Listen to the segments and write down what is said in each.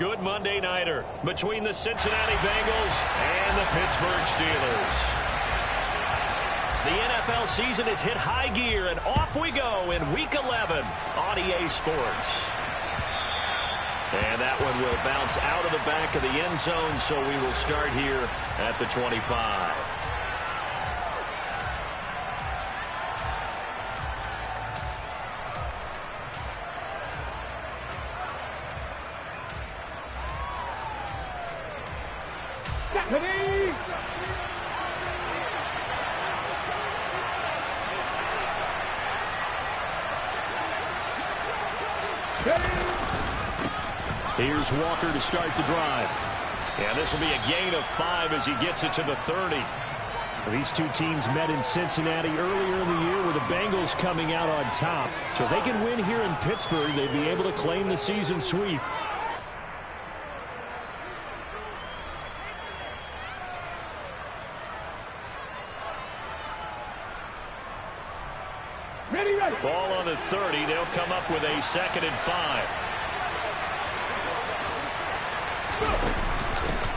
Good Monday nighter between the Cincinnati Bengals and the Pittsburgh Steelers. The NFL season has hit high gear, and off we go in Week 11 on EA Sports. And that one will bounce out of the back of the end zone, so we will start here at the 25. Here's Walker to start the drive. Yeah, this will be a gain of 5 as he gets it to the 30. These two teams met in Cincinnati earlier in the year with the Bengals coming out on top. So if they can win here in Pittsburgh, they'd be able to claim the season sweep. Ready. Ball on the 30. They'll come up with a 2nd and 5.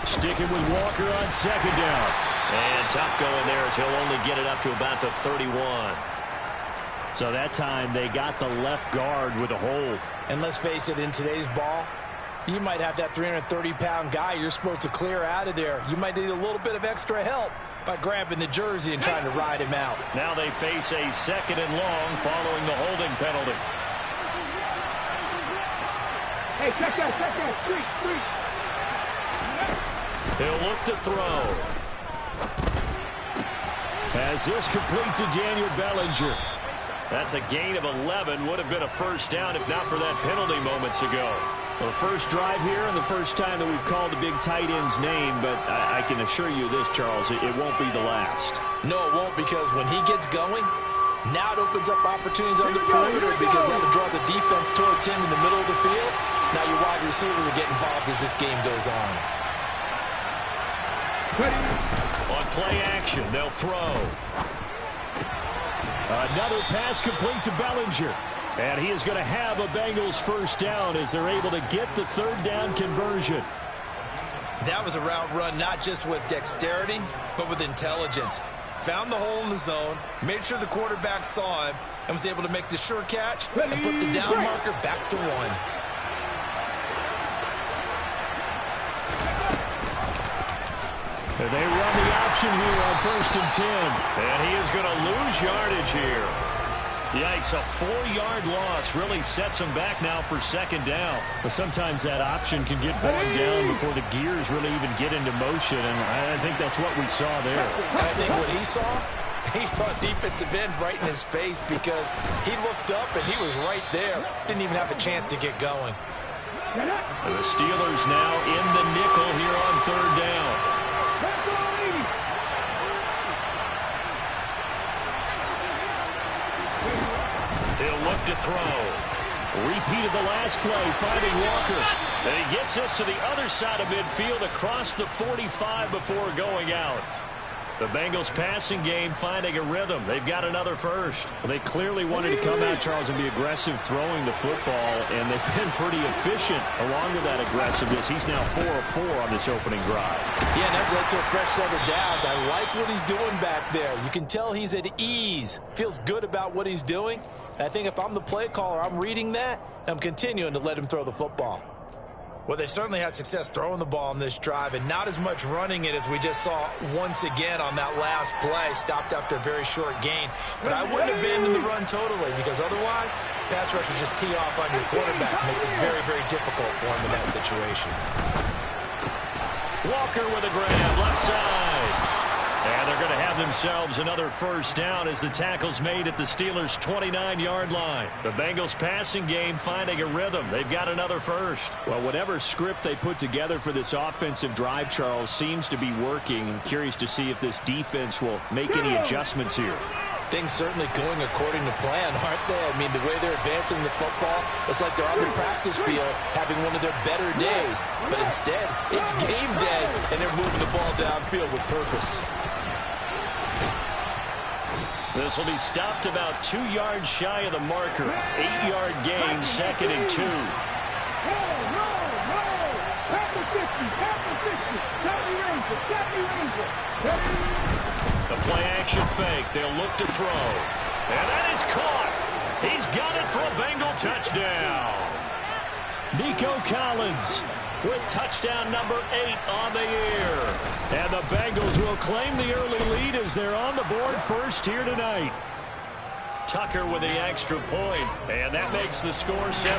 Sticking with Walker on 2nd down. And tough going there as he'll only get it up to about the 31. So that time they got the left guard with a hold. And let's face it, in today's ball, you might have that 330-pound guy you're supposed to clear out of there. You might need a little bit of extra help by grabbing the jersey and trying to ride him out. Now they face a 2nd and long following the holding penalty. Hey, check that, street. He'll look to throw. As this complete to Daniel Bellinger. That's a gain of 11. Would have been a first down if not for that penalty moments ago. Well, the first drive here and the first time that we've called the big tight end's name, but I can assure you this, Charles, it won't be the last. No, it won't, because when he gets going, now it opens up opportunities on the perimeter because that'll draw the defense towards him in the middle of the field. Now your wide receivers will get involved as this game goes on. On play action, they'll throw. Another pass complete to Bellinger. And he is going to have a Bengals first down as they're able to get the 3rd down conversion. That was a route run not just with dexterity, but with intelligence. Found the hole in the zone, made sure the quarterback saw him, and was able to make the sure catch and flip the down marker back to 1. And they run the option here on 1st and 10. And he is going to lose yardage here. Yikes, a 4-yard loss really sets him back now for 2nd down. But sometimes that option can get bogged down before the gears really even get into motion, and I think that's what we saw there. I think what he saw defensive end right in his face because he looked up and he was right there. Didn't even have a chance to get going. And the Steelers now in the nickel here on 3rd down. He'll look to throw. Repeat of the last play, finding Walker. And he gets us to the other side of midfield across the 45 before going out. The Bengals passing game finding a rhythm. They've got another first. Well, they clearly wanted to come out, Charles, and be aggressive throwing the football, and they've been pretty efficient along with that aggressiveness. He's now 4 of 4 on this opening drive. Yeah, and that's led to a fresh 7 downs. I like what he's doing back there. You can tell he's at ease. Feels good about what he's doing. And I think if I'm the play caller, I'm reading that, and I'm continuing to let him throw the football. Well, they certainly had success throwing the ball on this drive and not as much running it as we just saw once again on that last play. Stopped after a very short gain. But I wouldn't abandon the run totally because otherwise, pass rushers just tee off on your quarterback. It makes it very, very difficult for him in that situation. Walker with a grab, left side. And they're going to have themselves another first down as the tackle's made at the Steelers' 29-yard line. The Bengals passing game finding a rhythm. They've got another first. Well, whatever script they put together for this offensive drive, Charles, seems to be working. I'm curious to see if this defense will make any adjustments here. Things certainly going according to plan, aren't they? I mean, the way they're advancing the football, it's like they're on the practice field having one of their better days. But instead, it's game day, and they're moving the ball downfield with purpose. This will be stopped about 2 yards shy of the marker. 8-yard gain, 2nd and 2. half the 60, 70 Ranger, 70 Ranger. The play action fake. They'll look to throw. And that is caught. He's got it for a Bengal touchdown. Nico Collins with touchdown number 8 on the year. And the Bengals will claim the early lead as they're on the board first here tonight. Tucker with the extra point, and that makes the score 7-0.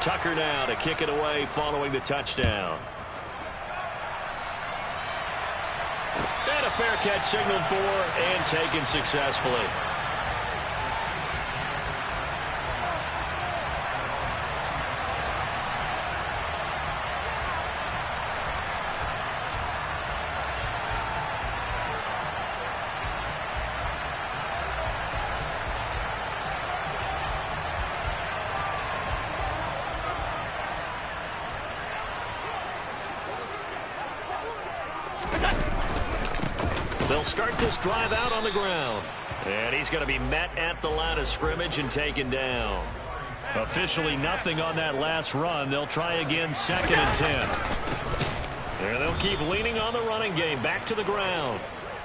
Tucker now to kick it away following the touchdown. And a fair catch signaled for and taken successfully. They'll start this drive out on the ground. And he's going to be met at the line of scrimmage and taken down. Officially nothing on that last run. They'll try again 2nd and 10. And they'll keep leaning on the running game back to the ground.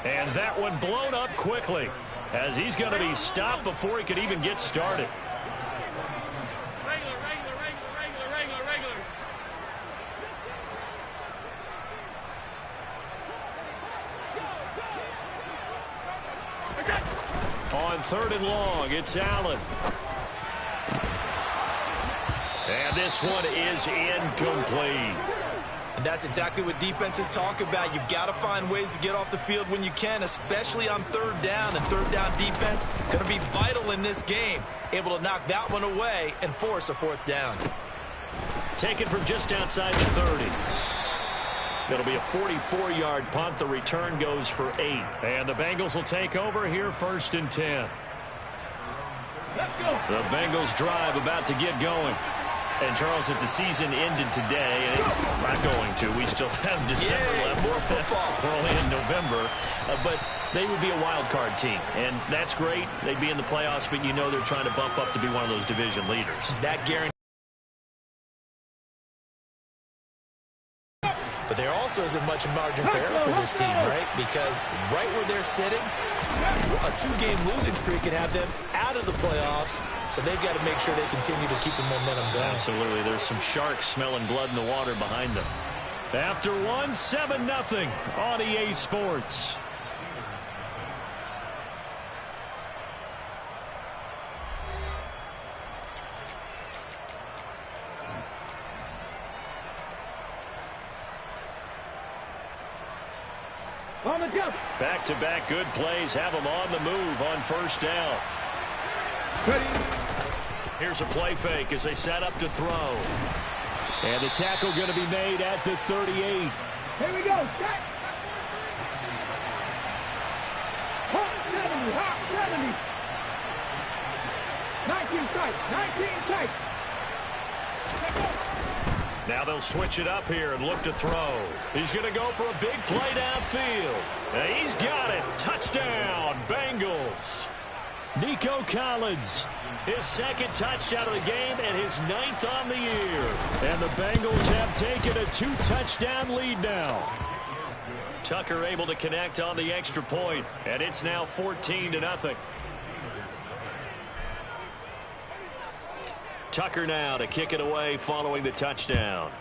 And that one blown up quickly as he's going to be stopped before he could even get started. On 3rd and long, it's Allen. And this one is incomplete. And that's exactly what defenses talk about. You've got to find ways to get off the field when you can, especially on 3rd down. And 3rd down defense going to be vital in this game. Able to knock that one away and force a 4th down. Taken from just outside the 30. It'll be a 44-yard punt. The return goes for 8. And the Bengals will take over here 1st and 10. Let's go. The Bengals drive about to get going. And, Charles, if the season ended today, and it's not going to, we still have December left. More football. We're only in November. But they would be a wild card team. And that's great. They'd be in the playoffs, but you know they're trying to bump up to be one of those division leaders. That guarantee. But there also isn't much margin for error for this team, right? Because right where they're sitting, a 2-game losing streak can have them out of the playoffs. So they've got to make sure they continue to keep the momentum going. Absolutely. There's some sharks smelling blood in the water behind them. After 7-0 on EA Sports. On the jump. Back-to-back good plays have them on the move on 1st down. Ready. Here's a play fake as they set up to throw. And the tackle going to be made at the 38. Here we go. Set. Hot 70. Hot 70. 19 tight. 19 tight. Now they'll switch it up here and look to throw. He's going to go for a big play downfield. And he's got it. Touchdown, Bengals. Nico Collins. His 2nd touchdown of the game and his 9th on the year. And the Bengals have taken a 2-touchdown lead now. Tucker able to connect on the extra point, and it's now 14-0. Tucker now to kick it away following the touchdown.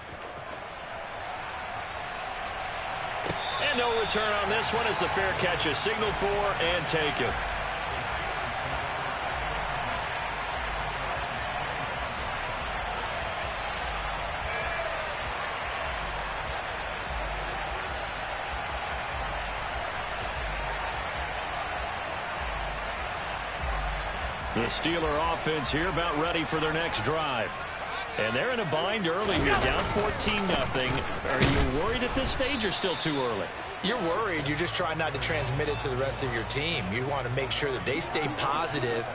And no return on this one as the fair catch is signaled for and taken. The Steeler offense here about ready for their next drive. And they're in a bind early here, down 14-0. Are you worried at this stage or still too early? You're worried. You're just trying not to transmit it to the rest of your team. You want to make sure that they stay positive.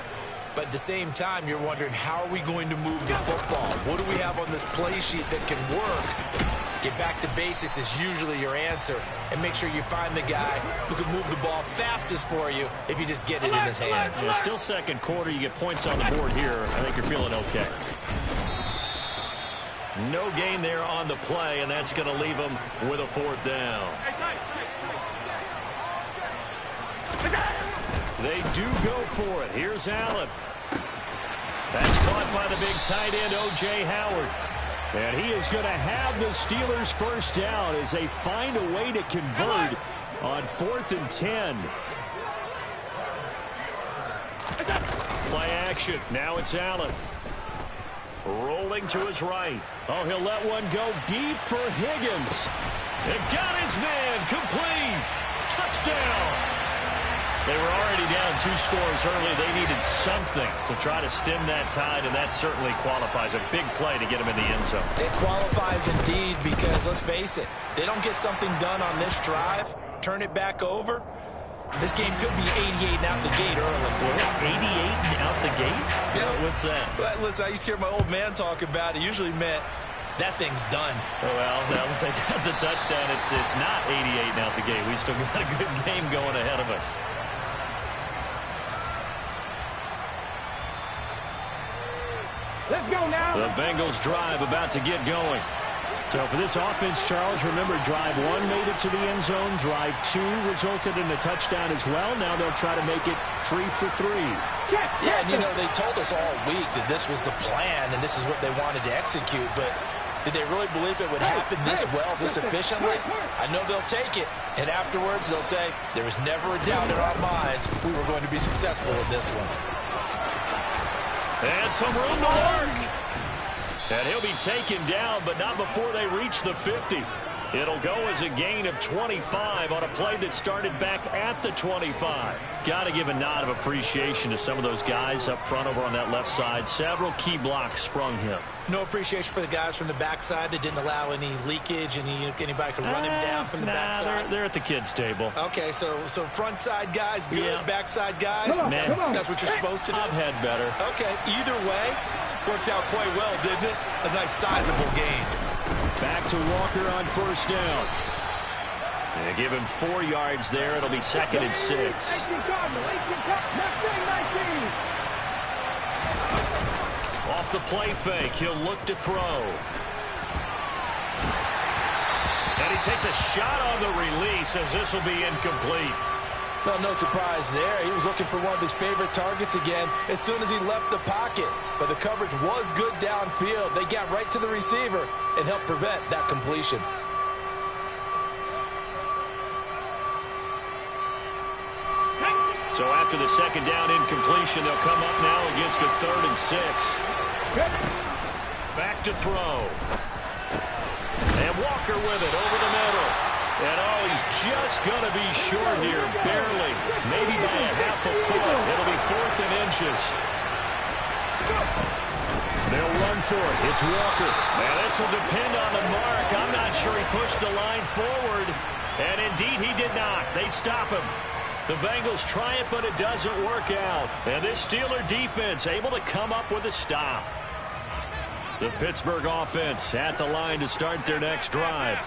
But at the same time, you're wondering, how are we going to move the football? What do we have on this play sheet that can work Get back to basics is usually your answer. And make sure you find the guy who can move the ball fastest for you if you just get it in his hands. Yeah, still second quarter. You get points on the board here. I think you're feeling okay. No gain there on the play, and that's going to leave them with a 4th down. They do go for it. Here's Allen. That's caught by the big tight end, O.J. Howard. And he is going to have the Steelers' first down as they find a way to convert on 4th and 10. Play action. Now it's Allen. Rolling to his right. Oh, he'll let one go deep for Higgins. It got his man. Complete. Touchdown. They were already down 2 scores early. They needed something to try to stem that tide, and that certainly qualifies. A big play to get them in the end zone. It qualifies indeed because, let's face it, they don't get something done on this drive, turn it back over. This game could be 88 and out the gate early. What, 88 and out the gate? Yeah. What's that? Well, listen, I used to hear my old man talk about it. Usually meant that thing's done. Well, now that they got the touchdown, it's not 88 and out the gate. We still got a good game going ahead of us. Let's go now. The Bengals drive about to get going. So for this offense, Charles, remember, drive 1 made it to the end zone. Drive 2 resulted in a touchdown as well. Now they'll try to make it 3 for 3. Yeah, and you know, they told us all week that this was the plan and this is what they wanted to execute, but did they really believe it would happen this well, this efficiently? I know they'll take it, and afterwards they'll say, there was never a doubt in our minds we were going to be successful in this one. And some room to work. And he'll be taken down, but not before they reach the 50. It'll go as a gain of 25 on a play that started back at the 25. Got to give a nod of appreciation to some of those guys up front over on that left side. Several key blocks sprung him. No appreciation for the guys from the backside that didn't allow any leakage, anybody could run him down from the backside. They're at the kids' table. Okay, so front side guys good, Yeah. backside guys, on, that's what you're supposed to do. I've had better. Okay, either way, worked out quite well, didn't it? A nice sizable gain. Back to Walker on 1st down. They give him 4 yards there. It'll be 2nd and 6. 18 Cardinal, 18 19. Off the play fake, he'll look to throw. And he takes a shot on the release as this will be incomplete. Well, no surprise there. He was looking for one of his favorite targets again as soon as he left the pocket. But the coverage was good downfield. They got right to the receiver and helped prevent that completion. So after the 2nd down incompletion, they'll come up now against a 3rd and 6. Back to throw. And Walker with it over the middle. And oh, he's just going to be short here, barely. Maybe by a half a foot. It'll be 4th and inches. They'll run for it. It's Walker. Now this will depend on the mark. I'm not sure he pushed the line forward. And indeed he did not. They stop him. The Bengals try it, but it doesn't work out. And this Steeler defense able to come up with a stop. The Pittsburgh offense at the line to start their next drive.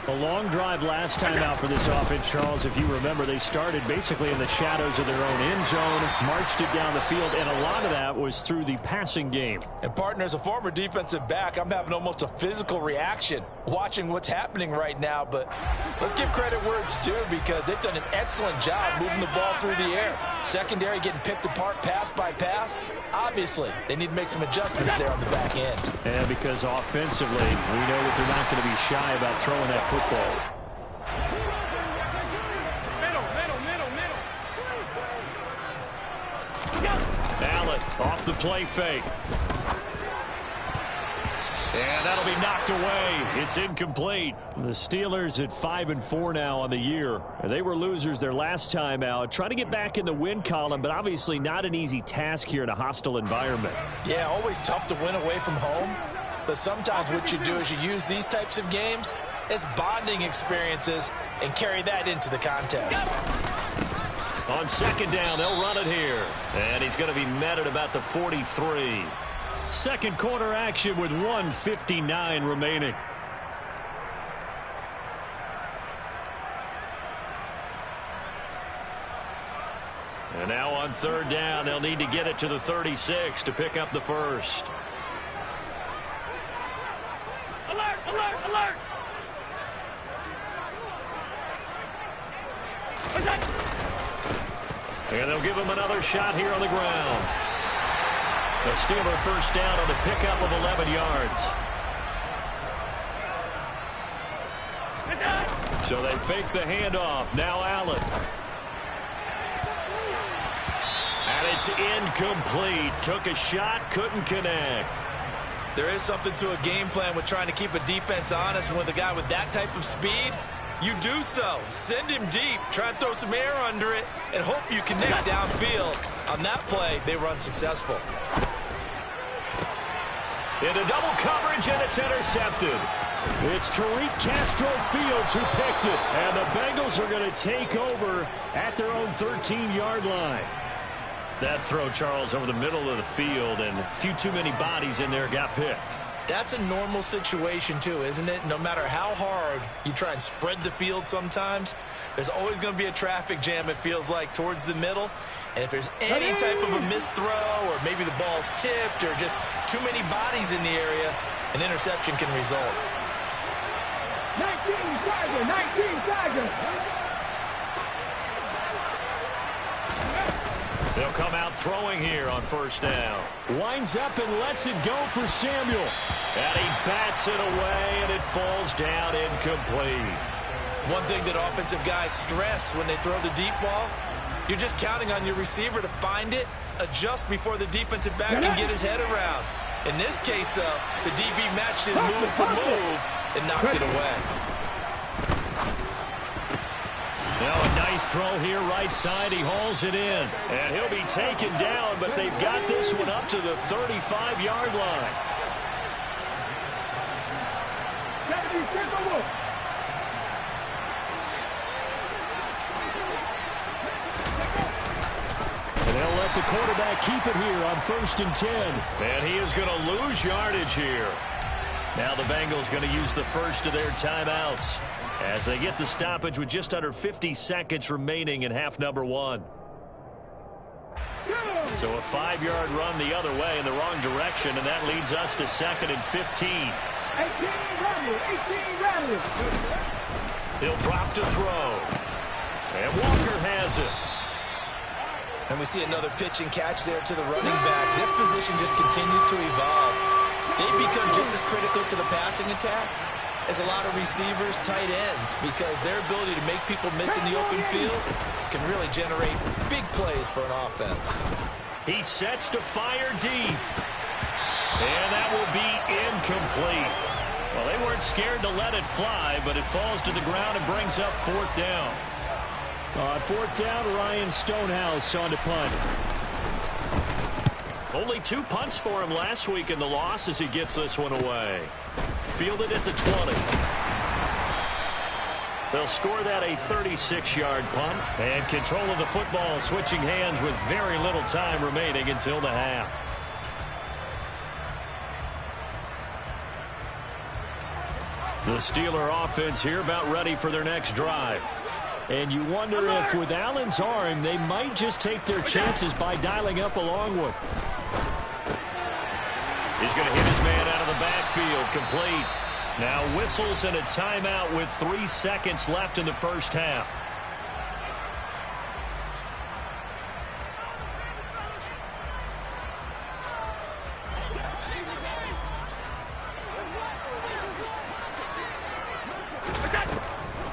A long drive last time out for this offense, Charles. If you remember, they started basically in the shadows of their own end zone, marched it down the field, and a lot of that was through the passing game. And partner, as a former defensive back, I'm having almost a physical reaction watching what's happening right now. But let's give credit where it's due because they've done an excellent job moving the ball through the air. Secondary getting picked apart pass by pass. Obviously, they need to make some adjustments there on the back end. And because offensively, we know that they're not going to be shy about throwing that football. Allen off the play fake. And that'll be knocked away. It's incomplete. The Steelers at 5-4 now on the year. They were losers their last time out. Trying to get back in the win column, but obviously not an easy task here in a hostile environment. Yeah, always tough to win away from home. But sometimes what you do is you use these types of games as bonding experiences and carry that into the contest. On 2nd down, they'll run it here. And he's going to be met at about the 43. Second quarter action with 1:59 remaining. on third down. They'll need to get it to the 36 to pick up the first. Alert, alert, alert! And they'll give him another shot here on the ground. The Steeler first down on the pickup of 11 yards. So they fake the handoff. Now Allen. And it's incomplete. Took a shot, couldn't connect. There is something to a game plan with trying to keep a defense honest. And with a guy with that type of speed, you do so. Send him deep. Try and throw some air under it and hope you connect downfield. On that play, they were unsuccessful. Into double coverage, and it's intercepted. It's Tariq Castro Fields who picked it. And the Bengals are going to take over at their own 13-yard line. That throw, Charles, over the middle of the field, and a few too many bodies in there got picked. That's a normal situation, too, isn't it? No matter how hard you try and spread the field sometimes, there's always going to be a traffic jam, it feels like, towards the middle. And if there's any type of a missed throw or maybe the ball's tipped or just too many bodies in the area, an interception can result. 19 Tiger, 19 Tiger. They'll come out throwing here on first down. Winds up and lets it go for Samuel. And he bats it away, and it falls down incomplete. One thing that offensive guys stress when they throw the deep ball, you're just counting on your receiver to find it, adjust before the defensive back can get his head around. In this case, though, the DB matched it move for move and knocked it away. Now a nice throw here right side. He hauls it in. And he'll be taken down, but they've got this one up to the 35-yard line. And they'll let the quarterback keep it here on 1st and 10. And he is going to lose yardage here. Now the Bengals going to use the first of their timeouts as they get the stoppage with just under 50 seconds remaining in half number one. So a 5-yard run the other way in the wrong direction, and that leads us to 2nd and 15. 18 rattlers. He'll drop to throw. And Walker has it. And we see another pitch and catch there to the running back. This position just continues to evolve. They become just as critical to the passing attack as a lot of receivers, tight ends, because their ability to make people miss in the open field can really generate big plays for an offense. He sets to fire deep. And that will be incomplete. Well, they weren't scared to let it fly, but it falls to the ground and brings up 4th down. On 4th down, Ryan Stonehouse on to punt. Only 2 punts for him last week in the loss as he gets this one away. Fielded at the 20. They'll score that a 36-yard punt. And control of the football switching hands with very little time remaining until the half. The Steeler offense here about ready for their next drive. And you wonder if with Allen's arm, they might just take their chances by dialing up a long one. He's going to hit his man out of the backfield, complete. Now whistles and a timeout with 3 seconds left in the first half.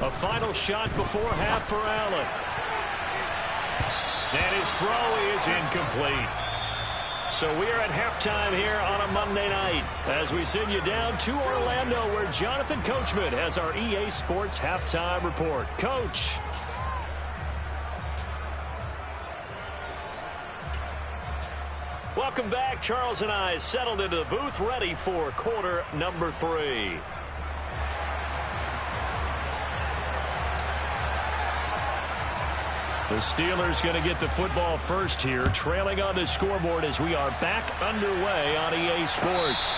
A final shot before half for Allen. And his throw is incomplete. So we are at halftime here on a Monday night as we send you down to Orlando where Jonathan Coachman has our EA Sports halftime report. Coach. Welcome back. Charles and I settled into the booth ready for quarter number 3. The Steelers going to get the football first here, trailing on the scoreboard as we are back underway on EA Sports.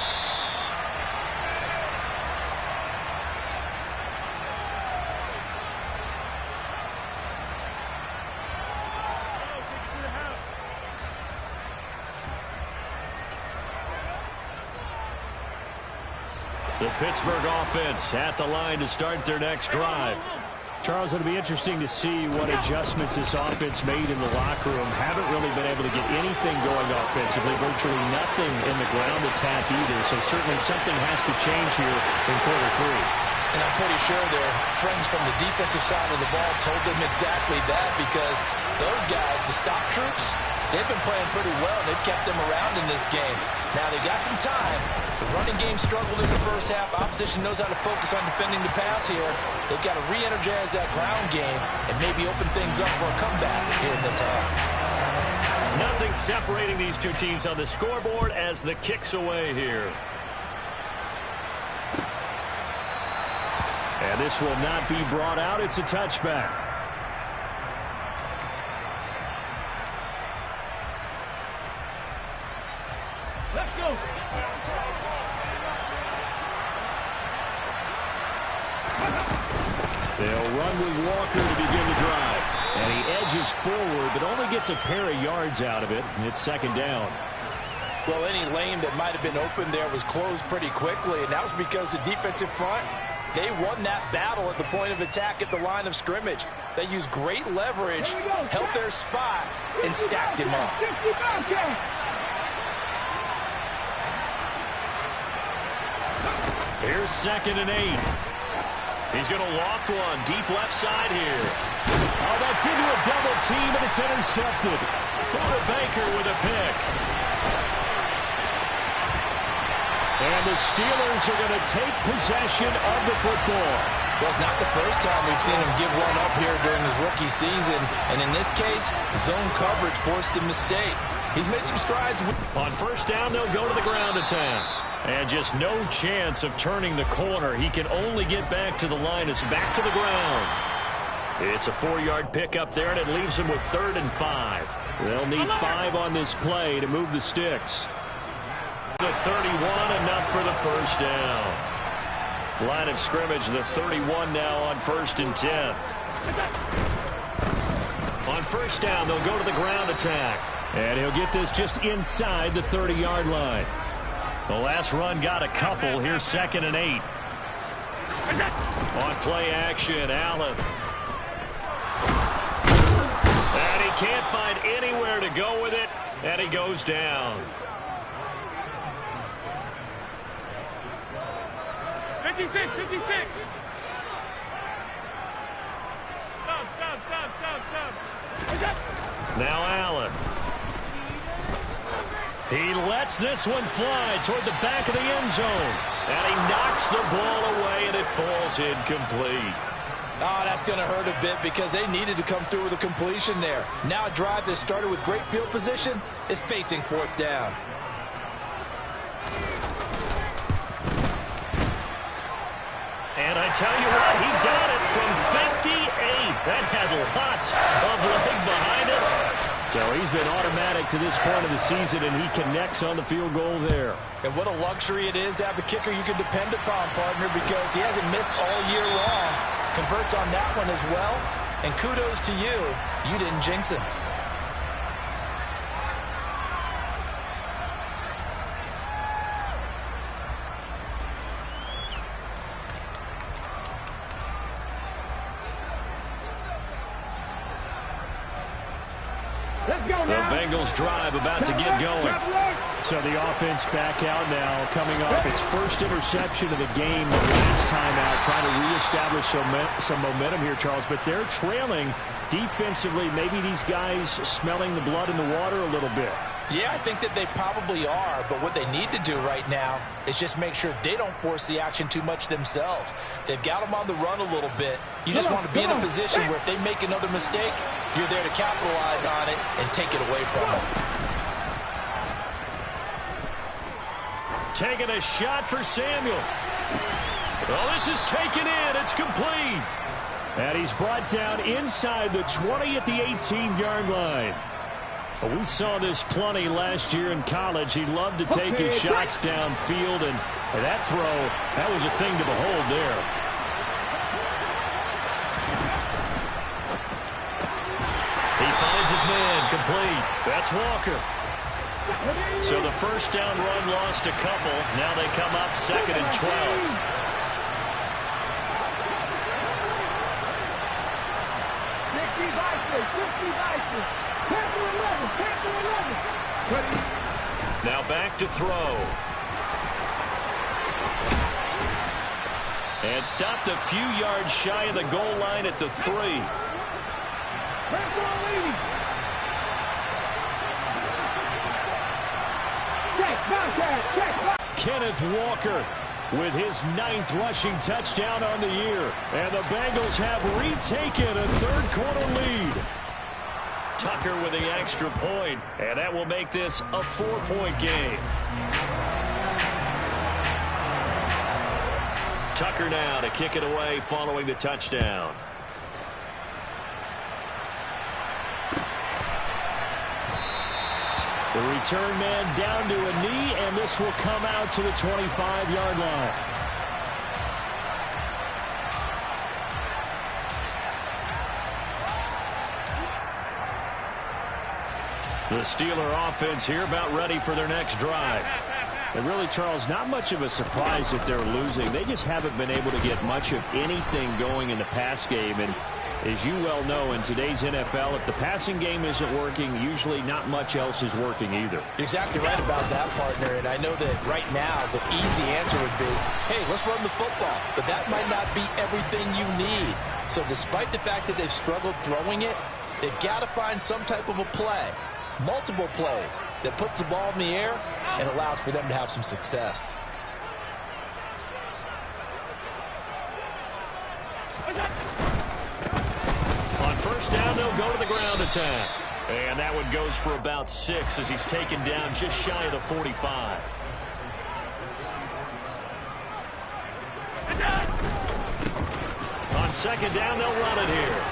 The Pittsburgh offense at the line to start their next drive. Charles, it'll be interesting to see what adjustments this offense made in the locker room. Haven't really been able to get anything going offensively, virtually nothing in the ground attack either. So certainly something has to change here in quarter 3. And I'm pretty sure their friends from the defensive side of the ball told them exactly that, because those guys, the stop troops, they've been playing pretty well, and they've kept them around in this game. Now, they got some time. The running game struggled in the first half. Opposition knows how to focus on defending the pass here. They've got to re-energize that ground game and maybe open things up for a comeback here in this half. Nothing separating these two teams on the scoreboard as the kick's away here. And this will not be brought out. It's a touchback. Let's go. They'll run with Walker to begin the drive. And he edges forward, but only gets a pair of yards out of it. It's second down. Well, any lane that might have been open there was closed pretty quickly, and that was because the defensive front, they won that battle at the point of attack at the line of scrimmage. They used great leverage, held their spot, and stacked him up. Here's 2nd and 8. He's going to loft one deep left side here. Oh, that's into a double team, and it's intercepted. Buda Baker with a pick. And the Steelers are going to take possession of the football. Well, it's not the first time we've seen him give one up here during his rookie season. And in this case, zone coverage forced the mistake. He's made some strides. On first down, they'll go to the ground attack. And just no chance of turning the corner. He can only get back to the line. It's back to the ground. It's a 4-yard pickup there, and it leaves him with 3rd and 5. They'll need 5 on this play to move the sticks. The 31, enough for the first down. Line of scrimmage, the 31 now on 1st and 10. On first down, they'll go to the ground attack. And he'll get this just inside the 30-yard line. The last run got a couple. Here's 2nd and 8. On play action, Allen. And he can't find anywhere to go with it, and he goes down. 56. Stop. Now Allen. He lets this one fly toward the back of the end zone. And he knocks the ball away, and it falls incomplete. Oh, that's going to hurt a bit because they needed to come through with a completion there. Now a drive that started with great field position is facing 4th down. And I tell you what, he got it from 58. That had lots of leg behind it. So he's been automatic to this point of the season, and he connects on the field goal there. And what a luxury it is to have a kicker you can depend upon, partner, because he hasn't missed all year long. Converts on that one as well. And kudos to you. You didn't jinx him. The Bengals drive about to get going. So the offense back out now, coming off its first interception of the game the last time out, trying to reestablish some momentum here, Charles. But they're trailing defensively. Maybe these guys smelling the blood in the water a little bit. Yeah, I think that they probably are, but what they need to do right now is just make sure they don't force the action too much themselves. They've got them on the run a little bit. You just want to be in a position where if they make another mistake, you're there to capitalize on it and take it away from them. Taking a shot for Samuel. Well, this is taken in. It's complete. And he's brought down inside the 20 at the 18-yard line. We saw this plenty last year in college. He loved to take his shots downfield, and that throw, that was a thing to behold there. He finds his man complete. That's Walker. So the first down run lost a couple. Now they come up 2nd and 12. Now back to throw. And stopped a few yards shy of the goal line at the 3. Kenneth Walker with his 9th rushing touchdown on the year. And the Bengals have retaken a third-quarter lead. Tucker with the extra point, and that will make this a 4-point game. Tucker now to kick it away following the touchdown. The return man down to a knee, and this will come out to the 25-yard line. The Steeler offense here about ready for their next drive. And really, Charles, not much of a surprise that they're losing. They just haven't been able to get much of anything going in the pass game. And as you well know, in today's NFL, if the passing game isn't working, usually not much else is working either. You're exactly right about that, partner. And I know that right now the easy answer would be, hey, let's run the football. But that might not be everything you need. So despite the fact that they've struggled throwing it, they've got to find some type of a play. Multiple plays that puts the ball in the air and allows for them to have some success. On first down, they'll go to the ground attack. And that one goes for about 6 as he's taken down just shy of the 45. On second down, they'll run it here.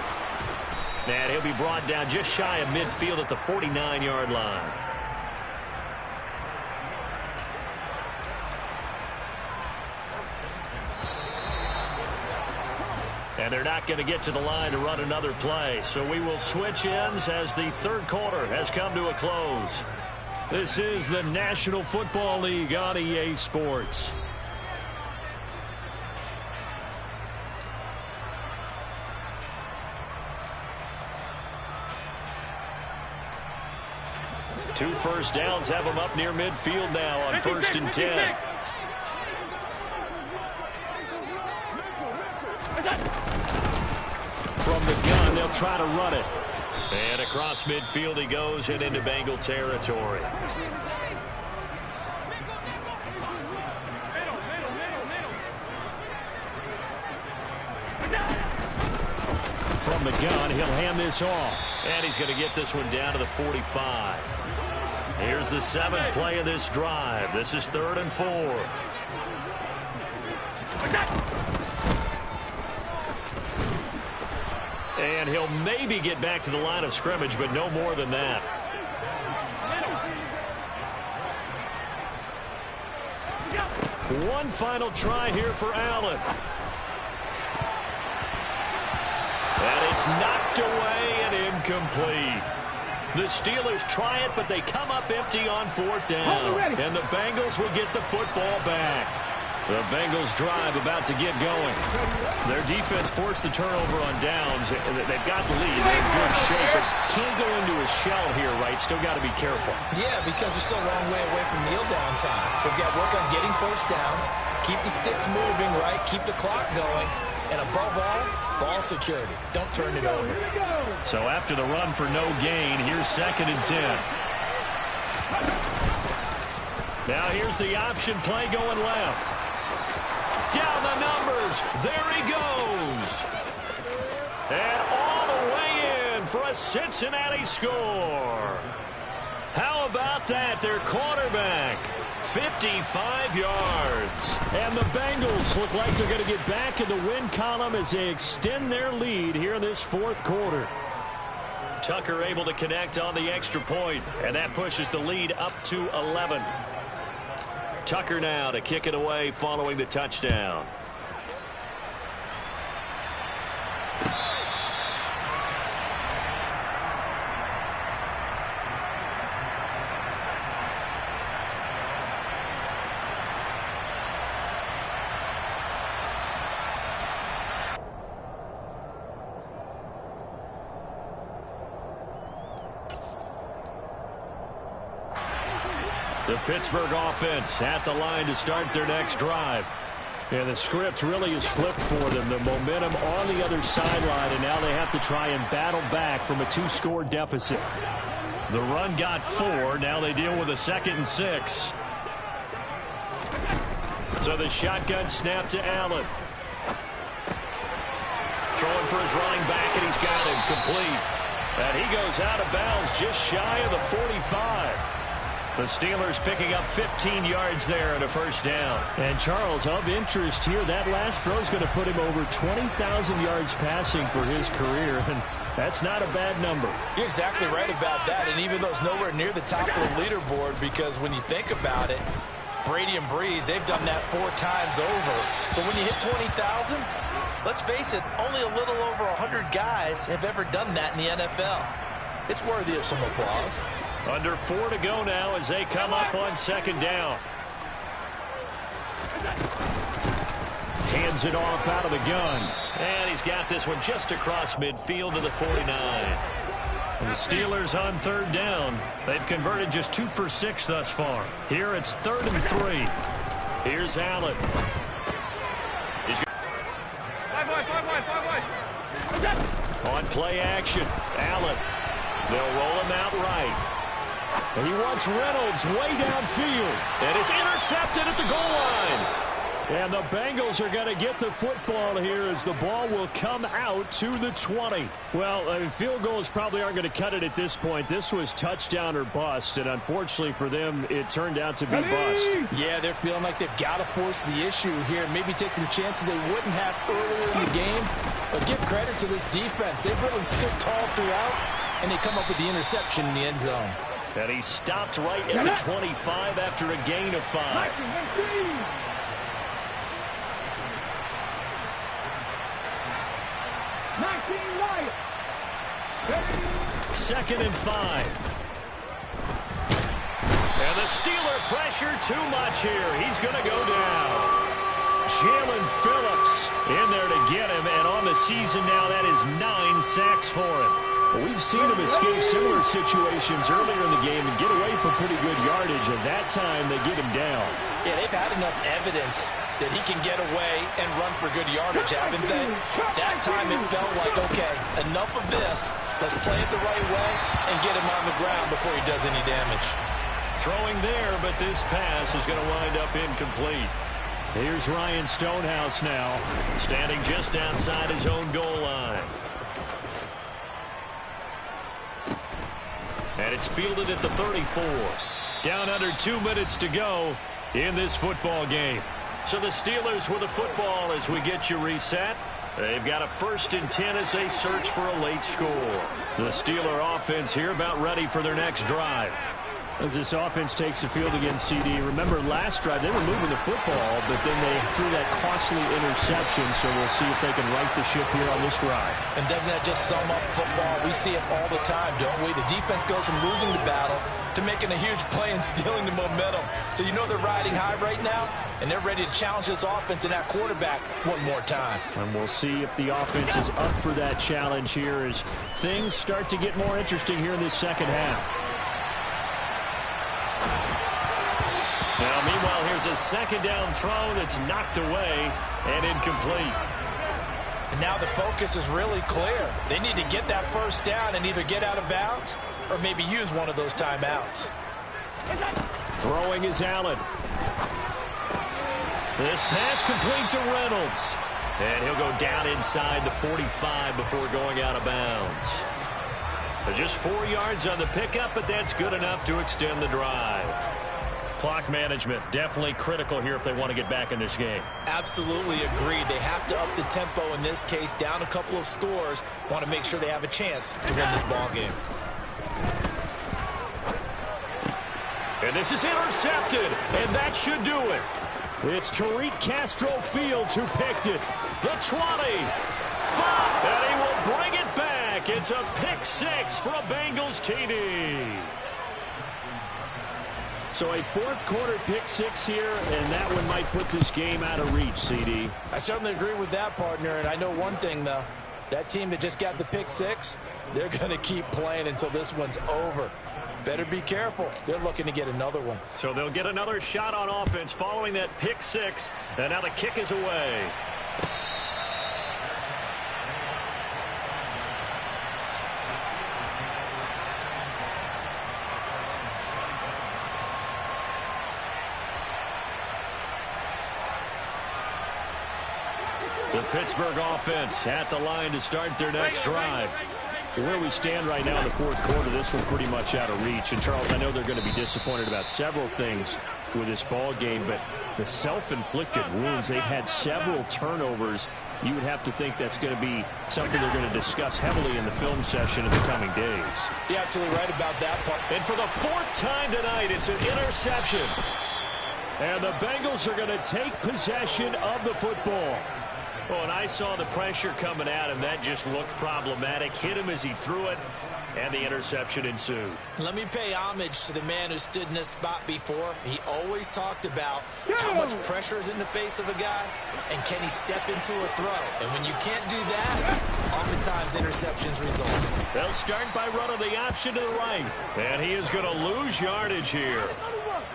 And he'll be brought down just shy of midfield at the 49-yard line. And they're not going to get to the line to run another play. So we will switch ends as the third quarter has come to a close. This is the National Football League on EA Sports. Two first downs have them up near midfield now on 1st and 10. From the gun, they'll try to run it. And across midfield he goes and into Bengal territory. From the gun, he'll hand this off. And he's going to get this one down to the 45. Here's the 7th play of this drive. This is 3rd and 4. And he'll maybe get back to the line of scrimmage, but no more than that. One final try here for Allen. And it's knocked away and incomplete. The Steelers try it, but they come up empty on 4th down. And the Bengals will get the football back. The Bengals drive about to get going. Their defense forced the turnover on downs. They've got the lead. They're in good shape, but can't go into a shell here, right? Still got to be careful. Yeah, because they're still a long way away from kneel down time. So they've got to work on getting first downs, keep the sticks moving, right? Keep the clock going. And above all, ball security. Don't turn it over. So after the run for no gain, here's 2nd and 10. Now here's the option play going left. Down the numbers. There he goes. And all the way in for a Cincinnati score. How about that? Their quarterback. 55 yards. And the Bengals look like they're going to get back in the win column as they extend their lead here in this 4th quarter. Tucker able to connect on the extra point, and that pushes the lead up to 11. Tucker now to kick it away following the touchdown. The Pittsburgh offense at the line to start their next drive. Yeah, the script really is flipped for them. The momentum on the other sideline, and now they have to try and battle back from a 2-score deficit. The run got 4. Now they deal with a 2nd and 6. So the shotgun snap to Allen. Throwing for his running back, and he's got him complete. And he goes out of bounds just shy of the 45. The Steelers picking up 15 yards there and a first down. And Charles, of interest here, that last throw is going to put him over 20,000 yards passing for his career, and that's not a bad number. You're exactly right about that, and even though it's nowhere near the top of the leaderboard, because when you think about it, Brady and Breeze, they've done that 4 times over. But when you hit 20,000, let's face it, only a little over 100 guys have ever done that in the NFL. It's worthy of some applause. Under 4 to go now as they come up on 2nd down. Hands it off out of the gun. And he's got this one just across midfield to the 49. And the Steelers on 3rd down. They've converted just 2 for 6 thus far. Here it's 3rd and 3. Here's Allen. On play action, Allen. They'll roll him out right. And he wants Reynolds way downfield. And it's intercepted at the goal line. And the Bengals are going to get the football here as the ball will come out to the 20. Well, I mean, field goals probably aren't going to cut it at this point. This was touchdown or bust, and unfortunately for them, it turned out to be bust. Yeah, they're feeling like they've got to force the issue here and maybe take some chances they wouldn't have earlier in the game. But give credit to this defense. They've really stood tall throughout, and they come up with the interception in the end zone. And he stopped right at the 25 after a gain of 5. Second and 5. And the Steeler pressure too much here. He's going to go down. Jalen Phillips in there to get him, and on the season now, that is 9 sacks for him. Well, we've seen him escape similar situations earlier in the game and get away from pretty good yardage, and that time they get him down. Yeah, they've had enough evidence that he can get away and run for good yardage, haven't they? That time it felt like, okay, enough of this. Let's play it the right way and get him on the ground before he does any damage. Throwing there, but this pass is going to wind up incomplete. Here's Ryan Stonehouse now, standing just outside his own goal line. And it's fielded at the 34. Down under 2 minutes to go in this football game. So the Steelers with the football as we get you reset. They've got a 1st and 10 as they search for a late score. The Steeler offense here about ready for their next drive. As this offense takes the field against CD, remember last drive they were moving the football, but then they threw that costly interception, so we'll see if they can right the ship here on this drive. And doesn't that just sum up football? We see it all the time, don't we? The defense goes from losing the battle to making a huge play and stealing the momentum. So you know they're riding high right now, and they're ready to challenge this offense and that quarterback one more time. And we'll see if the offense is up for that challenge here as things start to get more interesting here in this second half. Now, meanwhile, here's a 2nd down throw that's knocked away and incomplete. And now the focus is really clear. They need to get that 1st down and either get out of bounds or maybe use one of those timeouts. Throwing is Allen. This pass complete to Reynolds. And he'll go down inside the 45 before going out of bounds. Just 4 yards on the pickup, but that's good enough to extend the drive. Clock management, definitely critical here if they want to get back in this game. Absolutely agreed. They have to up the tempo in this case, down a couple of scores. Want to make sure they have a chance to win this ball game. And this is intercepted, and that should do it. It's Tariq Castro-Fields who picked it. The 20. 5, and he will bring it back. It's a pick 6 for a Bengals TD. So a 4th quarter pick 6 here, and that one might put this game out of reach, CD. I certainly agree with that, partner, and I know one thing, though. That team that just got the pick 6, they're going to keep playing until this one's over. Better be careful. They're looking to get another one. So they'll get another shot on offense following that pick six. And now the kick is away. The Pittsburgh offense at the line to start their next drive. Where we stand right now in the fourth quarter, this one pretty much out of reach. And, Charles, I know they're going to be disappointed about several things with this ball game, but the self-inflicted wounds, they've had several turnovers. You would have to think that's going to be something they're going to discuss heavily in the film session in the coming days. You're absolutely right about that part. And for the fourth time tonight, it's an interception. And the Bengals are going to take possession of the football. Oh, and I saw the pressure coming at him. That just looked problematic. Hit him as he threw it, and the interception ensued. Let me pay homage to the man who stood in this spot before. He always talked about how much pressure is in the face of a guy, and can he step into a throw. And when you can't do that, oftentimes interceptions result. They'll start by running the option to the right, and he is going to lose yardage here.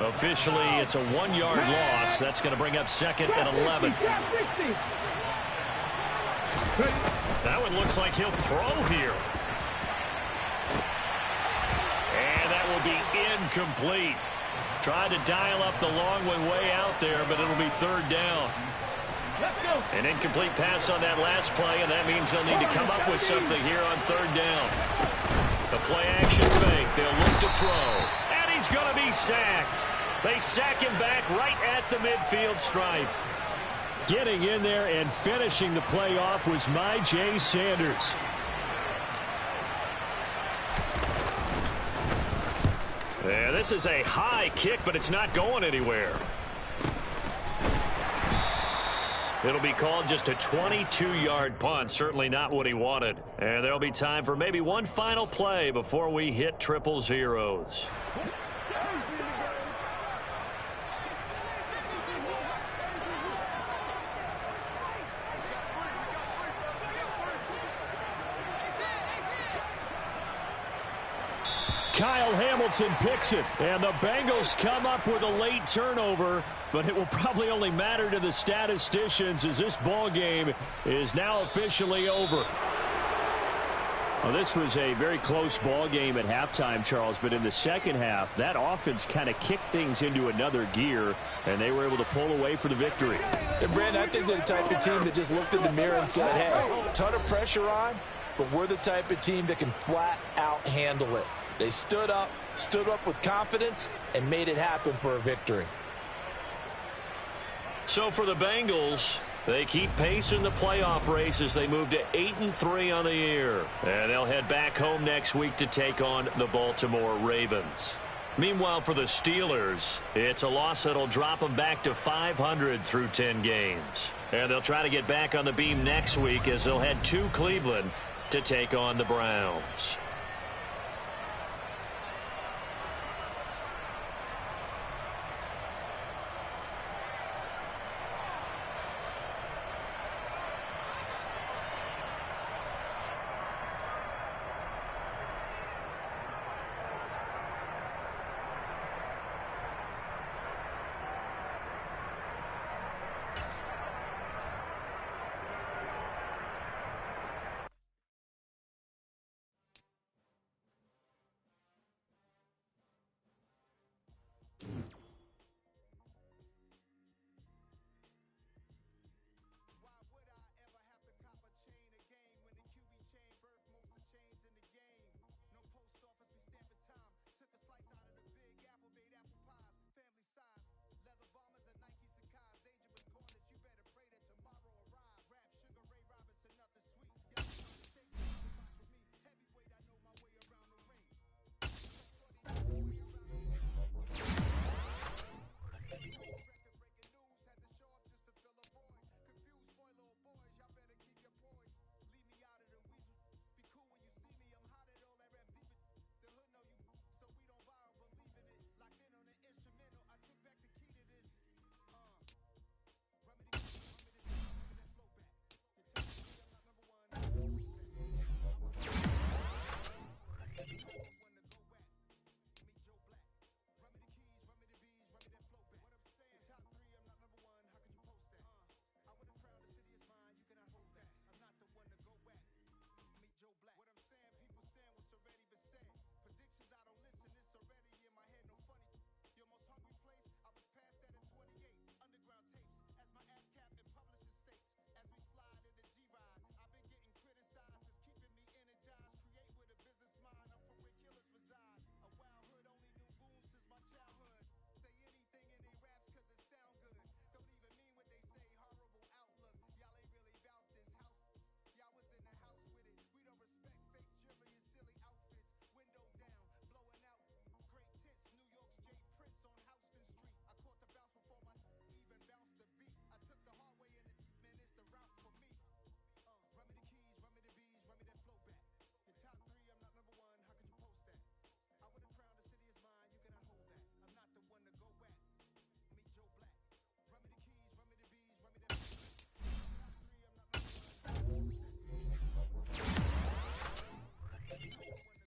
Officially, it's a 1-yard loss. That's going to bring up second and 11. That one looks like he'll throw here. And that will be incomplete. Tried to dial up the long one way out there, but it'll be third down. An incomplete pass on that last play, and that means they'll need to come up with something here on third down. The play action fake. They'll look to throw. And he's going to be sacked. They sack him back right at the midfield stripe. Getting in there and finishing the play off was Jay Sanders. Yeah, this is a high kick, but it's not going anywhere. It'll be called just a 22-yard punt. Certainly not what he wanted. And there'll be time for maybe one final play before we hit triple zeros. Kyle Hamilton picks it, and the Bengals come up with a late turnover, but it will probably only matter to the statisticians as this ball game is now officially over. Well, this was a very close ball game at halftime, Charles, but in the second half, that offense kind of kicked things into another gear, and they were able to pull away for the victory. And, Brandon, I think they're the type of team that just looked in the mirror and said, hey, ton of pressure on, but we're the type of team that can flat out handle it. They stood up with confidence, and made it happen for a victory. So for the Bengals, they keep pace in the playoff race as they move to 8-3 on the year. And they'll head back home next week to take on the Baltimore Ravens. Meanwhile, for the Steelers, it's a loss that'll drop them back to 500 through 10 games. And they'll try to get back on the beam next week as they'll head to Cleveland to take on the Browns.